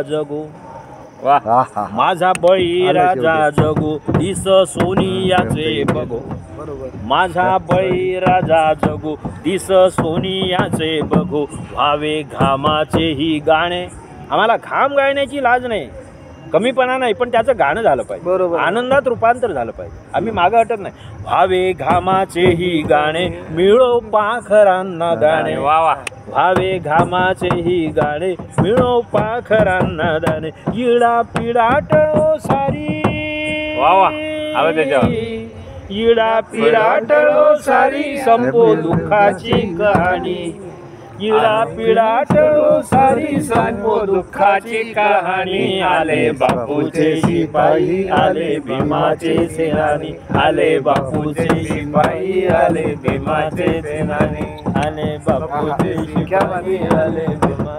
जगू वाह माझा बळी राजा जगू दिस सोनियाचे बघू माझा बळी राजा जगू दिस सोनियाचे बघू व्हावे घामाचे ही गाणे. आम्हाला घाम गायण्याची लाज नाही, कमीपणा नाही, पण त्याचं गाणं झालं पाहिजे, बरोबर आनंदात रूपांतर झालं पाहिजे. आम्ही मागं हटत नाही. व्हावे घामाचे ही गाणे मिळो पाखरांना दाणे. व्हावे घामाचे ही गाणे मिळो पाखरांना दाणे. इडा पिडा टळो सारी इडा पिडा टळो सारी संपो दुःखाची कहाणी. इडा पिडा टळो सारी संपो दुःखाची कहाणी. आले बापूचे शिपाई आले भीमाचे सेनानी. आले बापूचे शिपाई आले भीमाचे सेनानी. आले बापूचे शिपाई आले भीमाचे.